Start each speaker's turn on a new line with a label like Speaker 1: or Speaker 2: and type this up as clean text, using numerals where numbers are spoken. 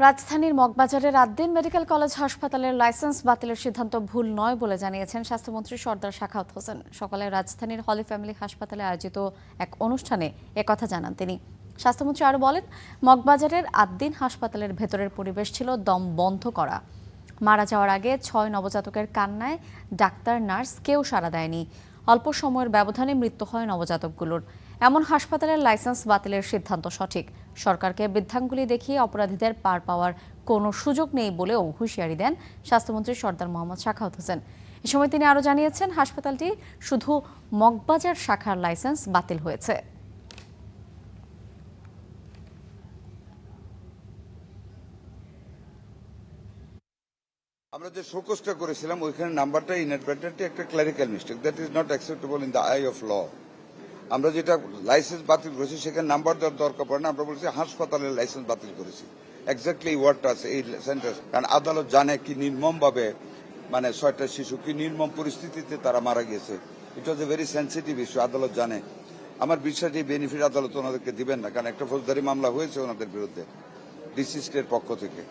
Speaker 1: রাজধানীর মগবাজারের Ad-din medical college হাসপাতালের licence বাতিলের সিদ্ধান্ত ভুল নয় বলে জানিয়েছেন স্বাস্থ্যমন্ত্রী সরদার সাখাওয়াত হোসেন। সকালে রাজধানীর হলি ফ্যামিলি হাসপাতালে আয়োজিত এক অনুষ্ঠানে একথা জানান তিনি। স্বাস্থ্যমন্ত্রী আরও বলেন, মগবাজারের আদ্দিন হাসপাতালের ভেতরের পরিবেশ ছিল দম বন্ধ করা। মারা যাওয়ার আগে 6 নবজাতকের কান্নায় ডাক্তার নার্স কেউ সাড়া দেয়নি। অল্প সময়ের ব্যবধানে মৃত্যু হয় নবজাতকগুলোর। এমন হাসপাতালের লাইসেন্স বাতিলের সিদ্ধান্ত সঠিক। সরকারকে বৃদ্ধাঙ্গুলি দেখিয়ে অপরাধীদের পার পাওয়ার কোনো সুযোগ নেই বলেও হুঁশিয়ারি দেন স্বাস্থ্যমন্ত্রী সরদার মোহাম্মদ সাখাওয়াত হোসেন। এ সময় তিনি আরও জানিয়েছেন, হাসপাতালটি শুধু মগবাজার শাখার লাইসেন্স বাতিল হয়েছে।
Speaker 2: আমরা যে শোকজটা করেছিলাম ওইখানে নাম্বারটা ইনঅ্যাডভার্টেন্টলি একটা clerical mistake, that is not acceptable in the eye of law. আমরা যেটা লাইসেন্স বাতিল করেছি সেখানে নাম্বার দেওয়ার দরকার পড়ে না, আমরা বলছি হাসপাতালের লাইসেন্স বাতিল করেছি। এক্স্যাক্টলি এই ওয়ার্ডটা আছে এই সেন্টেন্স, কারণ আদালত জানে কি নির্মমভাবে, মানে 6টা শিশু কি নির্মম পরিস্থিতিতে তারা মারা গিয়েছে। ইট ওয়াজ এ ভেরি সেন্সিটিভ ইস্যু, আদালত জানে। আমার বিশ্বাস এই বেনিফিট আদালত ওনাদেরকে দিবেন না, কারণ একটা ফৌজদারি মামলা হয়েছে ওনাদের বিরুদ্ধে ডিসি স্টের পক্ষ থেকে।